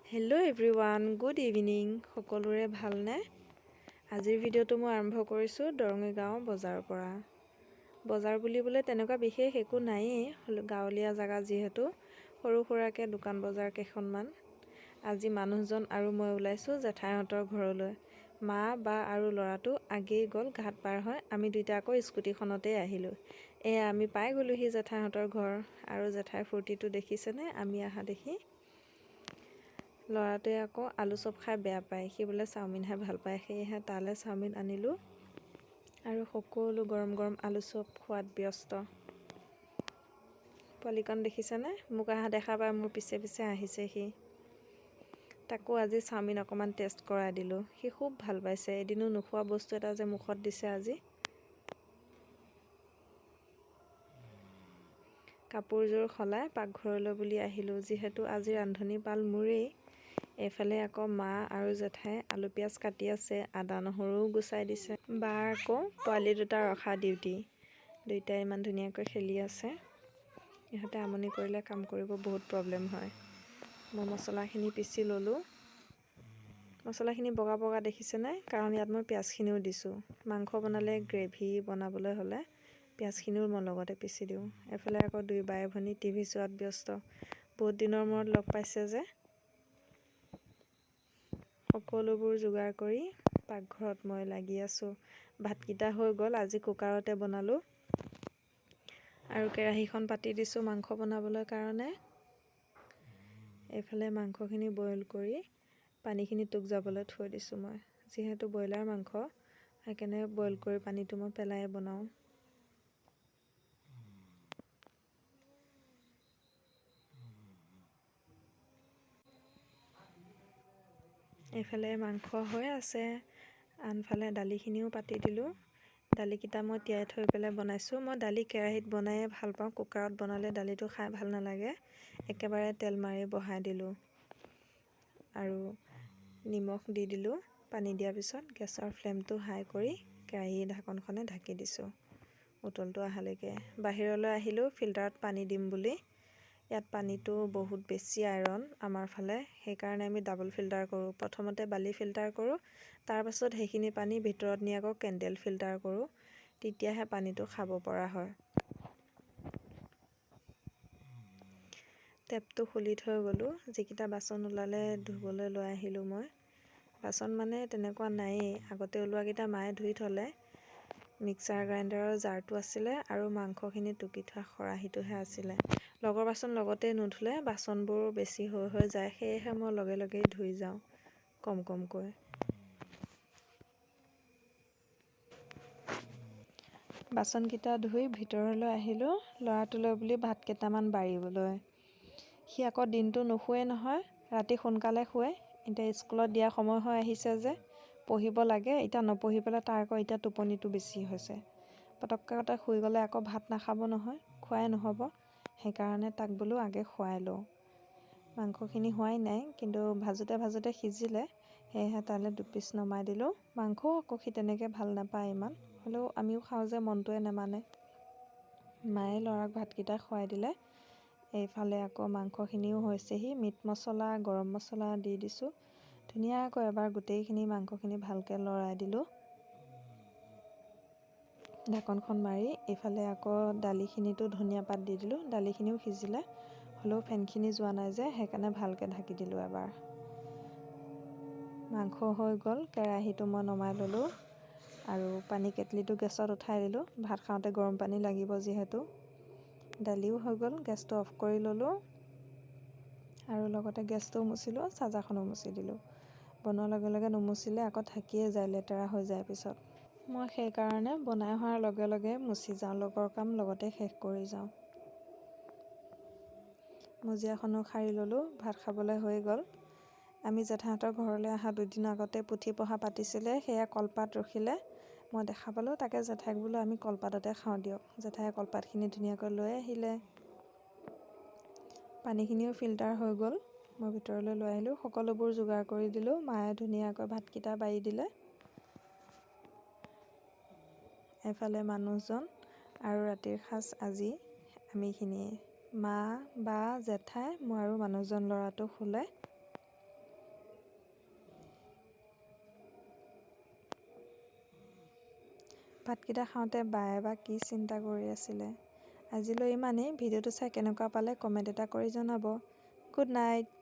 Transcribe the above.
Hello' everyone, good evening. সকলোৰে ভালনে? আজিৰ ভিডিঅ'টো মই আৰম্ভ কৰিছোঁ দৰঙী গাঁও বজাৰৰ পৰা। বজাৰ বুলিবলৈ তেনেকুৱা বিশেষ একো নায়েই, গাঁৱলীয়া জেগা যিহেতু সৰু সুৰাকৈ দোকান বজাৰ কেইখনমান। আজি মানুহজন আৰু মই ওলাইছোঁ জেঠাইহঁতৰ ঘৰলৈ। মা, বা আৰু ল'ৰাটো আগেই গ'ল ঘাট পাৰ হৈ। আমি দুইটা আকৌ স্কুটিখনতেই আহিলোঁ। এয়া আমি পাই গ'লোহি জেঠাইহঁতৰ ঘৰ। আৰু জেঠাইৰ ফূৰ্তিটো দেখিছেনে আমি অহা দেখি? ল'ৰাটোৱে আকৌ আলু চপ খাই বেয়া পায়, সি বোলে চাওমিনহে ভাল পায়। সেয়েহে তালৈ চাওমিন আনিলোঁ আৰু সকলো গৰম গৰম আলু চপ খোৱাত ব্যস্ত। পোৱালিকণ দেখিছেনে? মোক অহা দেখা পাই মোৰ পিছে পিছে আহিছে সি। তাকো আজি চাওমিন অকণমান টেষ্ট কৰাই দিলোঁ। সি খুব ভাল পাইছে। এদিনো নোখোৱা বস্তু এটা যে মুখত দিছে আজি। কাপোৰযোৰ সলাই পাকঘৰলৈ বুলি আহিলোঁ, যিহেতু আজি ৰান্ধনি পাল মোৰেই। এইফালে আকৌ মা আৰু জেঠাই আলু পিঁয়াজ কাটি আছে, আদা নহৰুও গুচাই দিছে। বাৰ আকৌ পোৱালি দুটা ৰখা ডিউটি। দুইটাই ইমান ধুনীয়াকৈ খেলি আছে। ইহঁতে আমনি কৰিলে কাম কৰিব বহুত প্ৰব্লেম হয়। মই মছলাখিনি পিচি ল'লোঁ। মছলাখিনি বগা বগা দেখিছেনে? কাৰণ ইয়াত মই পিঁয়াজখিনিও দিছোঁ। মাংস বনালে, গ্ৰেভি বনাবলৈ হ'লে পিঁয়াজখিনিও মই লগতে পিচি দিওঁ। এফালে আকৌ দুই বাই ভনী টিভি চোৱাত ব্যস্ত। বহুত দিনৰ মূৰত লগ পাইছে যে। সকলোবোৰ যোগাৰ কৰি পাকঘৰত মই লাগি আছোঁ। ভাতকেইটা হৈ গ'ল, আজি কুকাৰতে বনালোঁ। আৰু কেৰাহীখন পাতি দিছোঁ মাংস বনাবলৈ কাৰণে। এইফালে মাংসখিনি বইল কৰি পানীখিনি টোক যাবলৈ থৈ দিছোঁ মই। যিহেতু ব্ৰইলাৰ মাংস, সেইকাৰণে বইল কৰি পানীটো মই পেলাই বনাওঁ। এইফালে মাংস হৈ আছে, আনফালে দালিখিনিও পাতি দিলোঁ। দালিকেইটা মই তিয়াই থৈ পেলাই বনাইছোঁ। মই দালি কেৰাহীত বনায়ে ভাল পাওঁ। কুকাৰত বনালে দালিটো খাই ভাল নালাগে। একেবাৰে তেল মাৰি বহাই দিলোঁ আৰু নিমখ দি দিলোঁ। পানী দিয়াৰ পিছত গেছৰ ফ্লেমটো হাই কৰি কেৰাহীৰ ঢাকনখনে ঢাকি দিছোঁ উতলটো অহালৈকে। বাহিৰলৈ আহিলোঁ ফিল্টাৰত পানী দিম বুলি। ইয়াত পানীটো বহুত বেছি আইৰণ আমাৰ ফালে, সেইকাৰণে আমি ডাবল ফিল্টাৰ কৰোঁ। প্ৰথমতে বালি ফিল্টাৰ কৰোঁ, তাৰপাছত সেইখিনি পানী ভিতৰত নি আকৌ কেণ্ডেল ফিল্টাৰ কৰোঁ। তেতিয়াহে পানীটো খাব পৰা হয়। টেপটো খুলি থৈ গ'লোঁ। যিকেইটা বাচন ওলালে ধুবলৈ লৈ আহিলোঁ মই। বাচন মানে তেনেকুৱা নায়েই, আগতে ওলোৱাকেইটা মায়ে ধুই থ'লে। মিক্সাৰ গ্ৰাইণ্ডাৰৰ জাৰটো আছিলে আৰু মাংসখিনি টুকি থোৱা খৰাহীটোহে আছিলে। লগৰ বাচন লগতে নুধুলে বাচনবোৰ বেছি হৈ যায়, সেয়েহে মই লগে লগেই ধুই যাওঁ কম কমকৈ। বাচনকেইটা ধুই ভিতৰলৈ আহিলোঁ ল'ৰাটোলৈ বুলি ভাত কেইটামান বাঢ়িবলৈ। সি আকৌ দিনটো নুশুৱে নহয়, ৰাতি সোনকালে শুৱে। এতিয়া স্কুলত দিয়া সময় হৈ আহিছে যে, পঢ়িব লাগে। এতিয়া নপঢ়ি পেলাই তাৰ আকৌ এতিয়া টোপনিটো বেছি হৈছে। পটকতে শুই গ'লে আকৌ ভাত নাখাব নহয়, খোৱাই নহ'ব। সেইকাৰণে তাক বোলো আগে খুৱাই লওঁ। মাংসখিনি হোৱাই নাই, কিন্তু ভাজোঁতে ভাজোঁতে সিজিলে, সেয়েহে তালৈ দুপিচ নমাই দিলোঁ। মাংসও আকৌ সি তেনেকৈ ভাল নাপায় ইমান, হ'লেও আমিও খাওঁ যে মনটোৱে নেমানে। মায়ে ল'ৰাক ভাতকেইটা খুৱাই দিলে। এইফালে আকৌ মাংসখিনিও হৈছেহি। মিট মছলা, গৰম মছলা দি দিছোঁ। ধুনীয়াকৈ এবাৰ গোটেইখিনি মাংসখিনি ভালকৈ লৰাই দিলোঁ। ঢাকনখন মাৰি এইফালে আকৌ দালিখিনিতো ধনিয়া পাত দি দিলোঁ। দালিখিনিও সিজিলে, হ'লেও ফেনখিনি যোৱা নাই যে, সেইকাৰণে ভালকৈ ঢাকি দিলোঁ এবাৰ। মাংস হৈ গ'ল, কেৰাহীটো মই নমাই ল'লোঁ আৰু পানী কেটলিটো গেছত উঠাই দিলোঁ। ভাত খাওঁতে গৰম পানী লাগিব যিহেতু। দালিও হৈ গ'ল, গেছটো অফ কৰি ল'লোঁ আৰু লগতে গেছটোও মুচিলোঁ, চাৰ্জাৰখনো মুচি দিলোঁ। বনোৱাৰ লগে লগে নুমুচিলে আকৌ থাকিয়ে যায়, লেতেৰা হৈ যায় পিছত। মই সেইকাৰণে বনাই হোৱাৰ লগে লগে মুচি যাওঁ, লগৰ কাম লগতে শেষ কৰি যাওঁ। মজিয়াখনো সাৰি ল'লোঁ। ভাত খাবলৈ হৈ গ'ল। আমি জেঠাইহঁতৰ ঘৰলৈ অহা দুদিন আগতে পুথি পঢ়া পাতিছিলে, সেয়া কলপাত ৰখিলে। মই দেখা পালোঁ, তাকে জেঠাইক বোলো আমি কলপাততে খাওঁ দিয়ক। জেঠাইয়ে কলপাতখিনি ধুনীয়াকৈ লৈ আহিলে। পানীখিনিও ফিল্টাৰ হৈ গ'ল। মই ভিতৰলৈ লৈ আহিলোঁ, সকলোবোৰ যোগাৰ কৰি দিলোঁ। মায়ে ধুনীয়াকৈ ভাতকেইটা বাঢ়ি দিলে। এফালে মানুহজন আৰু ৰাতিৰ সাজ আজি আমিখিনিয়ে। মা, বা, জেঠাই, মই আৰু মানুহজন ল'ৰাটো শুলে। ভাতকেইটা খাওঁতে বায়ে বা কি চিন্তা কৰি আছিলে। আজিলৈ ইমানেই। ভিডিঅ'টো চাই কেনেকুৱা পালে কমেণ্ট এটা কৰি জনাব। Good night.